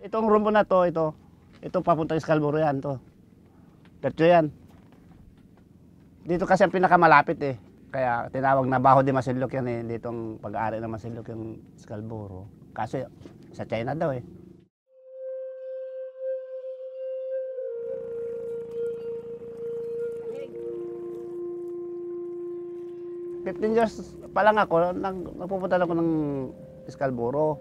Itong rumbo na to, ito papuntang Scarborough yan to. Diretso yan. Dito kasi ang pinakamalapit eh. Kaya tinawag na Baho de Masinloc yan eh. Dito ang pag-aari ng Masinloc yung Scarborough. Kasi sa China daw eh. Fifteen years pa lang ako, nagpupunta lang ako ng Scarborough.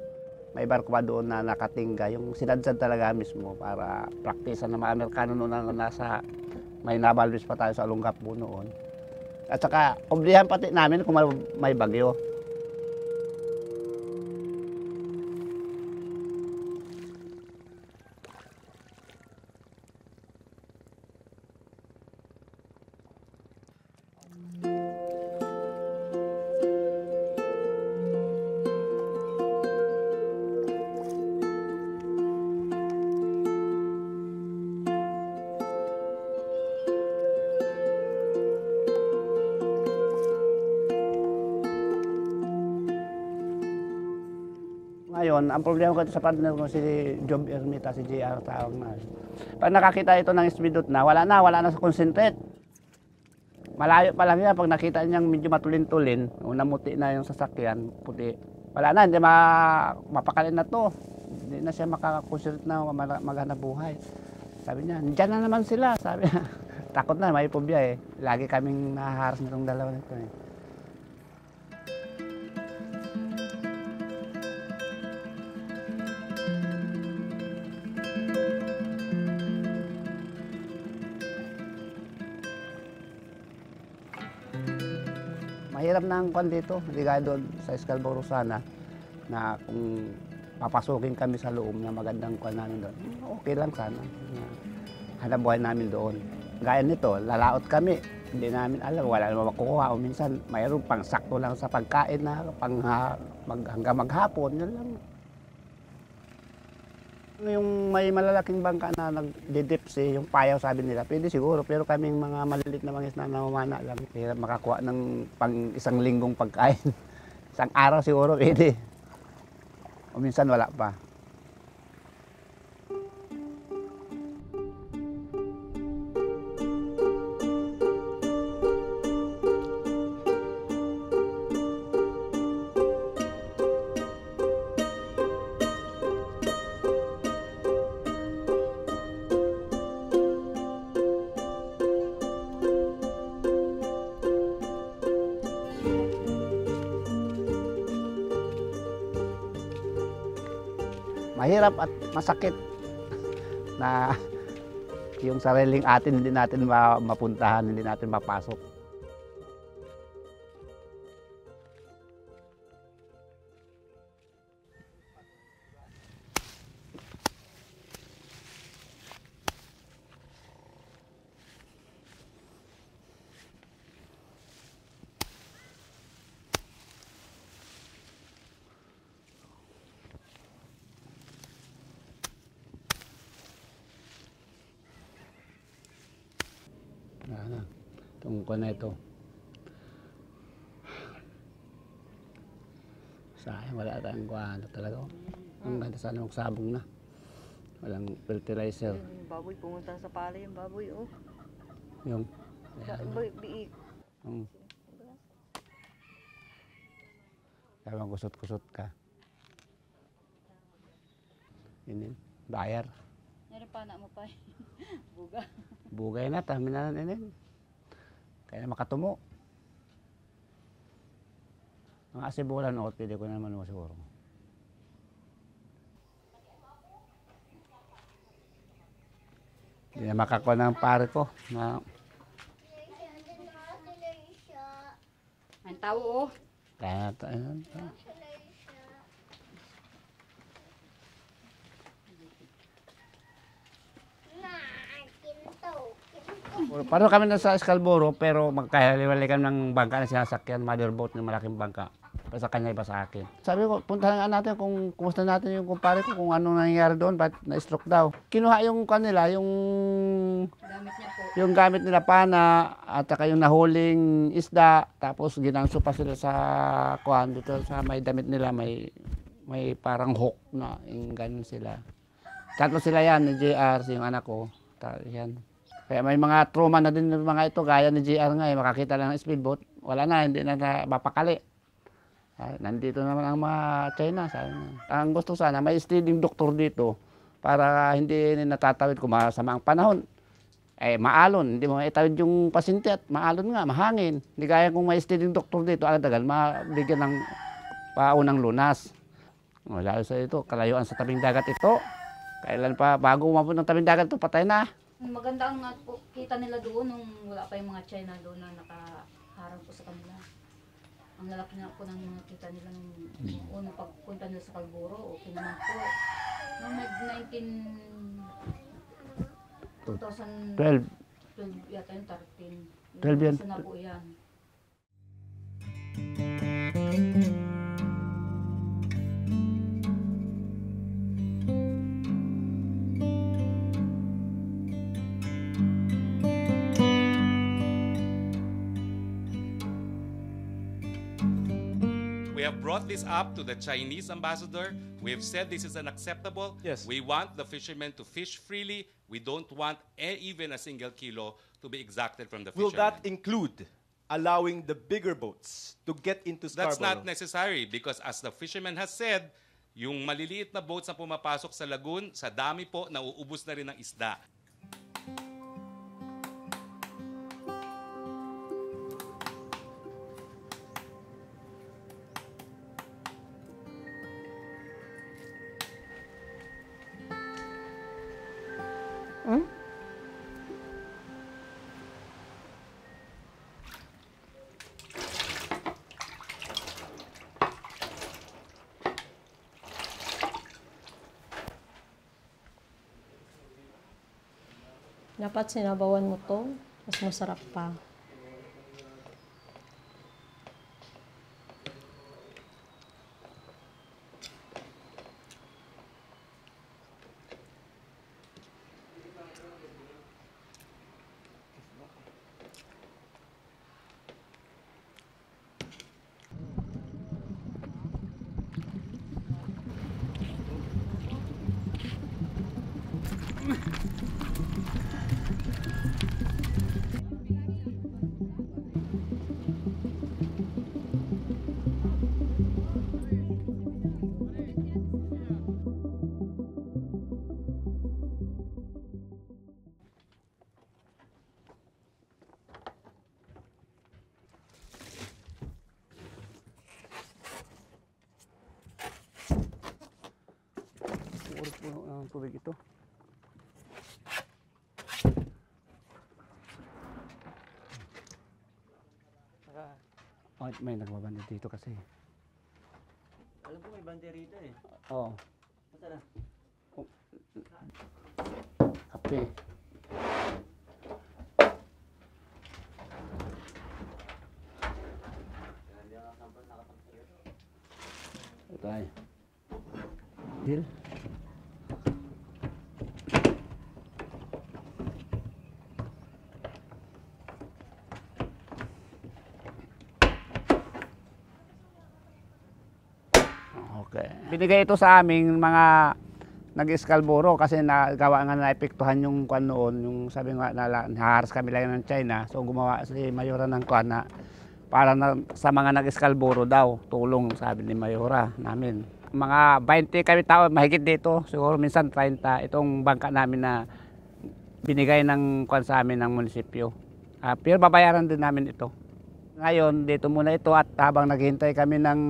May barko pa doon na nakatingga, yung sinadsad talaga mismo para praktisan ng mga Amerikano noon na nasa may naval base pa tayo sa Olongapo noon. At saka, kublihan pati namin kung may bagyo. Ngayon, ang problema ko sa partner ko si Job Ermita, si JR tawag na. Pag nakakita ito ng speedot na, wala na sa concentrate. Malayo pa lang yan, pag nakita niyang medyo matulin-tulin, namuti na yung sasakyan, puti. Wala na, hindi mapakalin na to. Hindi na siya makakonsentrate na maghanap buhay. Sabi niya, dyan na naman sila. Sabi niya, takot na, may phobia eh. Lagi kaming nahaharas nitong dalawa nito eh. Mahirap na ang kwan dito, ligay doon sa Scarborough sana, na kung papasukin kami sa loob na magandang kwan namin doon, okay lang sana. Hanap buhay namin doon. Gaya nito, lalaot kami, hindi namin alam, wala naman makukuha. O minsan, mayroon pang sakto lang sa pagkain na hanggang maghapon, yun lang. Yung may malalaking bangka na nagdidipsi, yung payaw sabi nila, pwede siguro. Pero kaming mga malilit na mga isna na mamana lang, hirap makakuha ng isang linggong pagkain. Isang araw siguro pwede. O minsan wala pa. Mahirap at masakit na yung sariling atin hindi natin mapuntahan, hindi natin mapasok. Itong ko na ito. Sayang, wala tayong kuhaan talaga. Ang ganda sana magsabong na. Walang fertilizer. Yung baboy, pumunta sa palay yung baboy, oh. Yung Biik. Kaya kusot-kusot ka. Inin, bayar. Meron pa na mo pa. Buga. Bugay na, tamin na inin. Kaya makatumo. Ang asibulan o, pwede ko naman mo siguro. Hindi na makakuha ng pare ko. Ang tao, oh. Kaya tayo. Paano kami na sa Scarborough pero magkahaliwalikan ng bangka na sinasakyan, motherboat ng malaking bangka. Pa sa kanya, iba sa akin. Sabi ko, puntahan nga natin kung kumusta natin yung kumpare ko, kung anong nangyayari doon, ba't na-stroke daw. Kinuha yung kanila, yung Gamit niya po. yung gamit nila pana at saka yung nahuling isda, tapos ginanso pa sila sa kuhan dito sa may damit nila, may parang hook na yung ganun sila. Tatlo sila yan, ni JR, yung anak ko. Yan. Kaya may mga trauma na din ng mga ito, gaya ni JR nga, makakita lang ng speedboat. Wala na, hindi na mapakali. Nandito naman ang mga China. Ang gusto sana, may steadying doktor dito para hindi natatawid kung masama ang panahon. Maalon, hindi mo maitawid yung pasyente at maalon nga, mahangin. Hindi kaya kung may steadying doktor dito, agad-agad mabigyan ng paunang lunas. Lalo sa ito, kalayuan sa tabing dagat ito. Kailan pa, bago umabot ng tabing dagat ito, patay na. Maganda ang kita nila doon nung wala pa yung mga China doon na nakaharap po sa kanila. Ang lalaki na po ng mga kita nila nung unang pagpunta nila sa Kalburo. Okay naman po. Noong 12 yata yung 13. 12 yan. Isa na po yan. We have brought this up to the Chinese ambassador. We have said this is unacceptable. Yes. We want the fishermen to fish freely. We don't want even a single kilo to be exacted from the Will fishermen. that include allowing the bigger boats to get into Scarborough? That's not necessary because as the fisherman has said, yung maliliit na boats na pumapasok sa lagoon, sa dami po, nauubos na rin ng isda. Dapat sinabawan mo to, mas masarap pa. Puro ang tubig ito. May nagbabanda dito kasi. Alam ko may banderita eh. Oo. Basta na. Kape. Ito ay. Deal. Okay. Binigay ito sa aming mga nag-Scarborough kasi nagawa nga naepektuhan yung kwan noon, yung sabi nga naharas kami lang ng China. So gumawa si Mayora ng kwan na para sa mga nag-Scarborough daw, tulong sabi ni Mayora namin. Mga 20 kami tao, mahigit dito, siguro minsan 30, itong bangka namin na binigay ng kwan sa amin ng munisipyo. Pero babayaran din namin ito. Ngayon, dito muna ito at habang naghihintay kami ng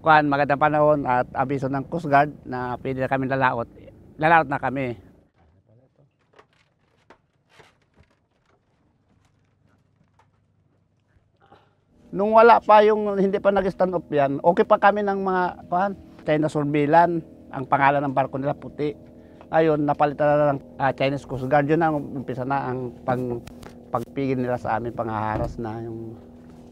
magandang panahon at abiso ng Coast Guard na pwede na kami lalaot na kami. Nung wala pa yung hindi pa nag-stand up yan, okay pa kami ng mga China Surveillance, ang pangalan ng barko nila puti. Ayun, napalitan na ng Chinese Coast Guard. Yun ang umpisa na ang pagpigil nila sa amin, panghaharas na yung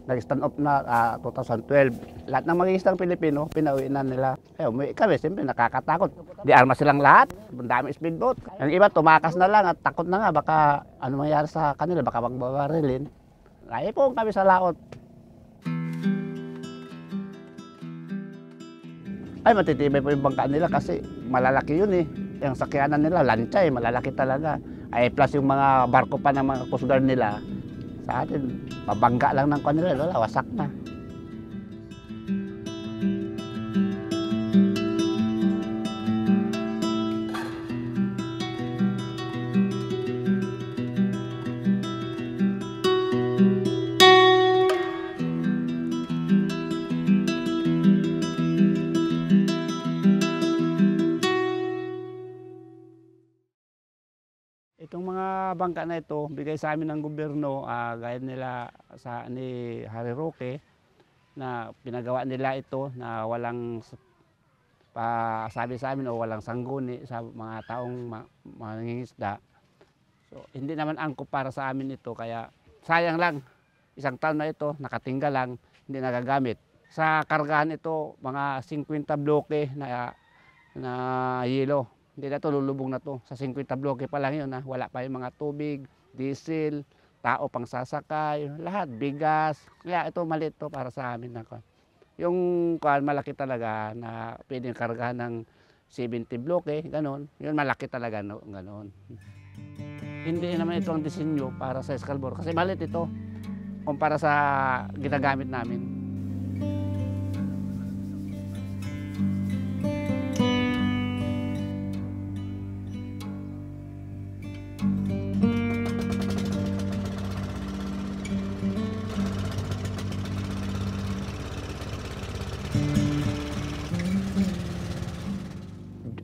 nag-stand up na 2012. Lahat ng mag-iistang Pilipino, pinauwi na nila. Umuwi kami, siyempre nakakatakot. Di arma silang lahat, dami speedboat. Yung iba tumakas na lang at takot na nga, baka ano mangyari sa kanila, baka magbabarilin. Ay po kami sa laot. Ay matitibay po yung bangka nila kasi malalaki yun eh. yung sakyanan nila, lanchay, malalaki talaga. Ay plus yung mga barko pa ng mga Coast Guard nila, sa atin, pabangga lang ng kanila, wala, wasak na. Itong mga bangka na ito, bigay sa amin ng gobyerno, gaya nila ni Harry Roque, na pinagawa nila ito na walang sabi sa amin o walang sangguni sa mga taong mangingisda. So, hindi naman angkop para sa amin ito, kaya sayang lang, isang taon na ito, nakatingga lang, hindi nagagamit. Sa kargahan ito, mga 50 bloke na yelo. Hindi na ito, lulubog na ito. Sa 50 bloke pa lang yun, wala pa yung mga tubig, diesel, tao pang sasakay, lahat, bigas. Kaya ito maliit to para sa amin. Yung malaki talaga na pwedeng kargahan ng 70 bloke, ganon. Yun malaki talaga, no, ganon. Hindi naman ito ang disenyo para sa Excalibur kasi maliit ito kumpara sa ginagamit namin.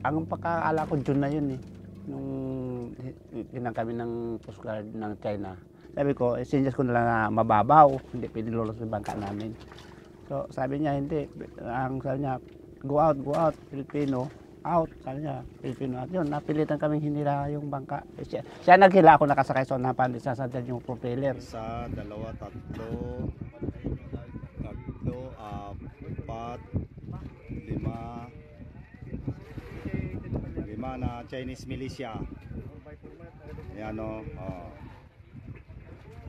Ang pagkakala ko June na yun nung ginang kami ng Coast Guard ng China. Sabi ko, sinyas ko na lang na mababaw, hindi pwede lulos yung bangka namin. So sabi niya, hindi. Sabi niya, go out, Filipino, out. Sabi niya, Filipino out. Yun, napilitan kaming hinila yung bangka. Siya naghila, ako nakasakay sa unahan, isasadyan yung propeller. Isa, dalawa, tatlo, apat, lima na Chinese militia. Ayan o.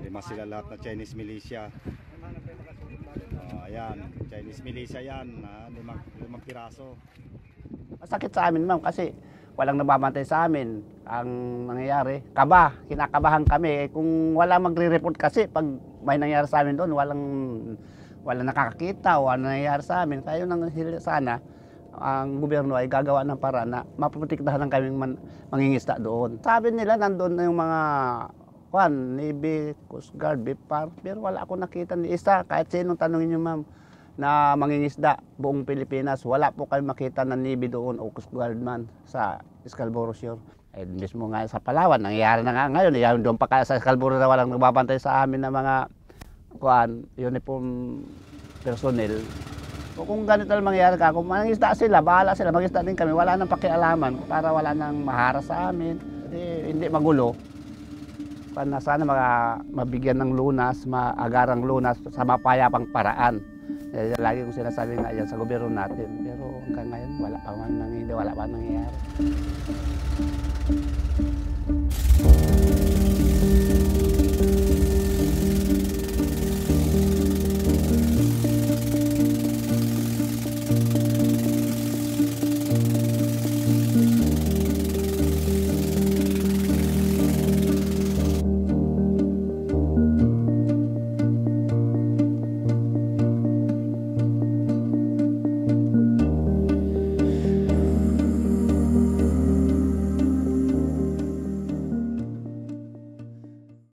Lima sila lahat na Chinese militia. Ayan, Chinese militia yan. Limang piraso. Masakit sa amin, ma'am, kasi walang nababantay sa amin. Ang nangyayari, kinakabahan kami. Kung wala magre-report kasi, pag may nangyayari sa amin doon, walang nakakakita o ano nangyayari sa amin. Kaya yun ang sana, ang gobyerno ay gagawa ng paraan na maprotektahan ng kaming mangingisda doon. Sabi nila nandun na yung mga Navy, Coast Guard, BIPAR, pero wala akong nakita ni isa. Kahit sinong tanongin nyo, ma'am, na mangingisda buong Pilipinas, wala po kayo makita ng Navy doon o Coast Guard man sa Scarborough Shore. Eh, mismo nga sa Palawan, nangyayari na nga ngayon. Yan doon pa kaya sa Scarborough na walang nagbabantay sa amin na mga uniform personnel. O kung ganito lang mangyayari ka, kung mangingisda sila, bahala sila, mangingisda din kami, wala nang pakialaman para wala nang mahara sa amin. Hindi magulo. Sana mabigyan ng lunas, maagarang lunas sa mapayapang paraan. Lagi kong sinasabi nga yan sa gobyerno natin. Pero hanggang ngayon, wala pa nangyayari.